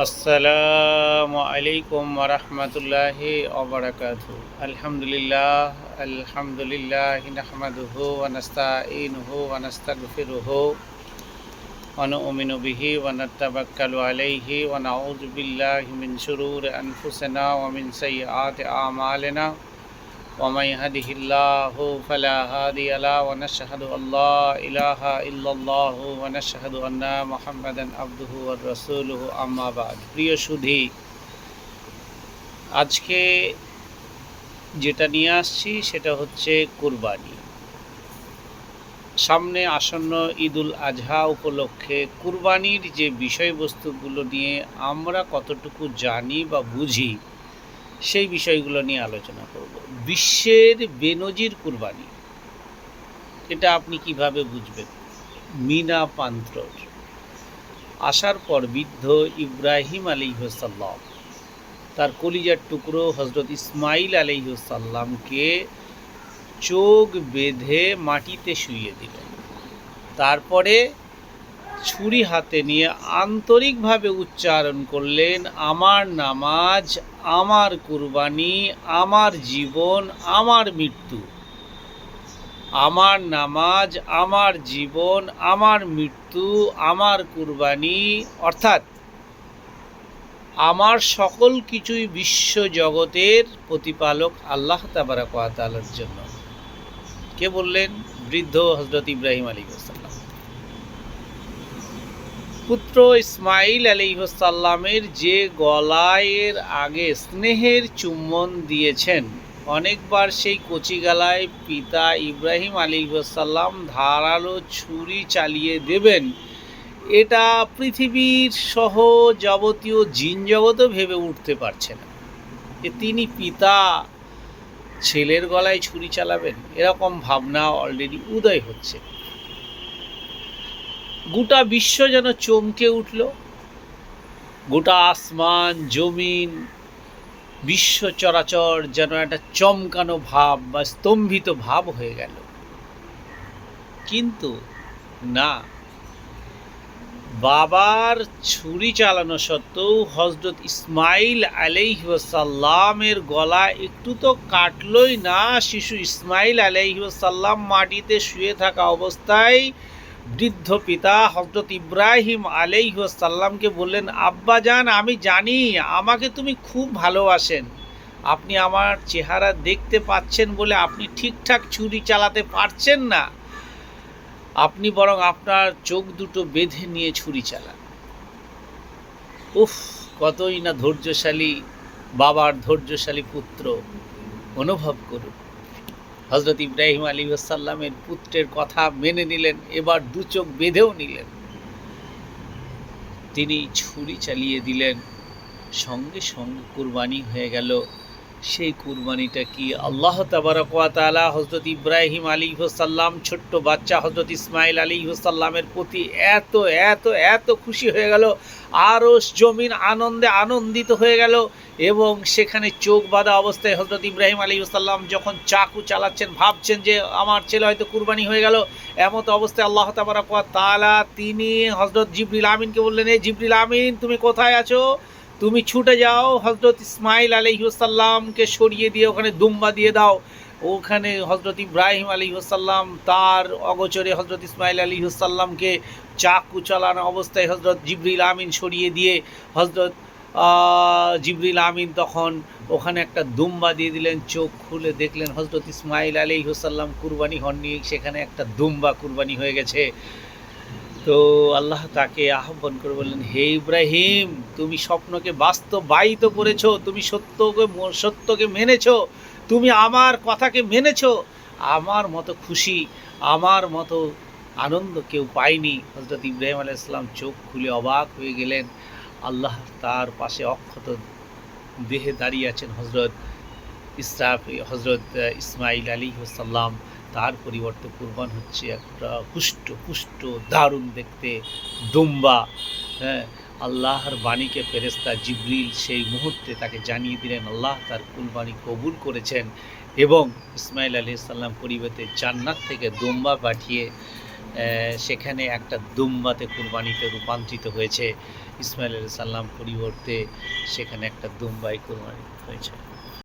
আসসালামু আলাইকুম ওয়া রাহমাতুল্লাহি ওয়া বারাকাতুহু। আলহামদুলিল্লাহ নাহমাদুহু ওয়া নাস্তাঈনুহু ওয়া নাস্তাগফিরুহু ওয়া নু'মিনু বিহি ওয়া নাতাওয়াক্কালু আলাইহি ওয়া নাউযু বিল্লাহি মিন শুরুরি আনফুসিনা ওয়া মিন সাইয়্যাতি আমালিনা ওয়া মান ইয়াহদিহিল্লাহু ফালা হাদিয়া লাহু ওয়া নাশহাদু আল্লা ইলাহা ইল্লাল্লাহু ওয়া নাশহাদু আন্না মুহাম্মাদান আবদুহু ওয়া রাসূলুহু আম্মা বা'দ। প্রিয় সুধী, আজকে যেটা নিয়ে আসছি সেটা হচ্ছে কুরবানি। সামনে আসন্ন ঈদুল আজহা উপলক্ষে কুরবানির যে বিষয়বস্তুগুলো নিয়ে আমরা কতটুকু জানি বা বুঝি সেই বিষয়গুলো নিয়ে আলোচনা করব। বিশ্বের বেনজির কুরবানি, এটা আপনি কিভাবে বুঝবেন? মিনা পান্ত্রর আসার পর বৃদ্ধ ইব্রাহিম আলাইহিসসালাম তার কলিজার টুকরো হজরত ইসমাইল আলাইহিসসালামকে চোখ বেঁধে মাটিতে শুইয়ে দিলেন। তারপরে ছুরি হাতে নিয়ে আন্তরিকভাবে উচ্চারণ করলেন, আমার নামাজ, আমার কুরবানি, আমার জীবন, আমার মৃত্যু। আমার নামাজ, আমার জীবন, আমার মৃত্যু, আমার কুরবানি, অর্থাৎ আমার সকল কিছুই বিশ্ব জগতের প্রতিপালক আল্লাহ তাবারাক ওয়া তাআলার জন্য। কে বললেন? বৃদ্ধ হজরত ইব্রাহিম আলাইহিসসালাম। পুত্র ইসমাইল আলাইহিসসালামের যে গলায়ের আগে স্নেহের চুম্বন দিয়েছেন, অনেকবার সেই কচি গলায় পিতা ইব্রাহিম আলাইহিসসালাম ধারালো ছুরি চালিয়ে দেবেন, এটা পৃথিবীর সহ যাবতীয় জিন জগতও ভেবে উঠতে পারছে না যে তিনি পিতা ছেলের গলায় ছুরি চালাবেন। এরকম ভাবনা অলরেডি উদয় হচ্ছে। গোটা বিশ্ব যেন চমকে উঠল, গোটা আসমান জমিন বিশ্ব চরাচর যেন একটা চমকানো ভাব বা স্তম্ভিত ভাব হয়ে গেল। কিন্তু না, বাবার ছুরি চালানো সত্ত্বেও হজরত ইসমাইল আলাইহিসসালামের গলা একটু তো কাটলই না। শিশু ইসমাইল আলাইহিসসালাম মাটিতে শুয়ে থাকা অবস্থায় বৃদ্ধ পিতা হজরত ইব্রাহিম আলাইহিসসালামকে বললেন, আব্বাজান, আমি জানি আমাকে তুমি খুব ভালোবাসেন। আপনি আমার চেহারা দেখতে পাচ্ছেন বলে আপনি ঠিকঠাক ছুরি চালাতে পারছেন না। আপনি বরং আপনার চোখ দুটো বেঁধে নিয়ে ছুরি চালান। উফ, কতই না ধৈর্যশালী বাবার ধৈর্যশালী পুত্র। অনুভব করুন, হজরত ইব্রাহিম আলাইহিসসালামের পুত্রের কথা মেনে নিলেন, এবার দু চোখ বেঁধেও নিলেন। তিনি ছুরি চালিয়ে দিলেন, সঙ্গে সঙ্গে কুরবানি হয়ে গেল। সেই কুরবানিটা কি? আল্লাহ তাবারাক ওয়া তাআলা হজরত ইব্রাহিম আলাইহিসসালাম ছোট্ট বাচ্চা হজরত ইসমাইল আলাইহিসসালামের প্রতি এত এত এত খুশি হয়ে গেল, আরশ জমিন আনন্দে আনন্দিত হয়ে গেল। এবং সেখানে চোখ বাঁধা অবস্থায় হজরত ইব্রাহিম আলাইহিসসালাম যখন চাকু চালাচ্ছেন, ভাবছেন যে আমার ছেলে হয়তো কুরবানি হয়ে গেল, এমত অবস্থায় আল্লাহ তাবারাক ওয়া তাআলা তিনি হজরত জিবরিল আমিনকে বললেন, এই জিবরিল আমিন, তুমি কোথায় আছো? তুমি ছুটে যাও, হজরত ইসমাইল আলাইহিসসালামকে সরিয়ে দিয়ে ওখানে দুম্বা দিয়ে দাও। ওখানে হজরত ইব্রাহিম আলাইহিসসালাম তার অগোচরে হজরত ইসমাইল আলাইহিসসালামকে চাকু চালানো অবস্থায় হজরত জিবরিল আমিন সরিয়ে দিয়ে হজরত জিবরিল আমিন তখন ওখানে একটা দুম্বা দিয়ে দিলেন। চোখ খুলে দেখলেন হজরত ইসমাইল আলাইহিসসালাম কুরবানি হননি, সেখানে একটা দুম্বা কুরবানি হয়ে গেছে। তো আল্লাহ তাকে আহ্বান করে বললেন, হে ইব্রাহিম, তুমি স্বপ্নকে বাস্তবায়িত করেছো, তুমি সত্যকে মেনেছো, তুমি আমার কথাকে মেনেছো। আমার মতো খুশি, আমার মতো আনন্দ কেউ পায়নি। হজরত ইব্রাহিম আলাইহিস সালাম চোখ খুলে অবাক হয়ে গেলেন। আল্লাহ তার পাশে অক্ষত দেহে দাঁড়িয়ে আছেন হজরত ইসমাইল আলাইহিসসালাম। তার পরিবর্তে কুরবান হচ্ছে একটা পুষ্ট দারুণ দেখতে দুম্বা। হ্যাঁ, আল্লাহর বাণীকে ফেরেশতা জিবরিল সেই মুহূর্তে তাকে জানিয়ে দিলেন আল্লাহ তার কুরবানি কবুল করেছেন এবং ইসমাইল আলাইহিস সালাম পরিবর্তে জান্নাত থেকে দুম্বা পাঠিয়ে সেখানে একটা দুম্বাতে কুরবানিতে রূপান্তরিত হয়েছে। ইসমাইল আলাইহিস সালাম পরিবর্তে সেখানে একটা দুম্বাই কোরবানি হয়েছে।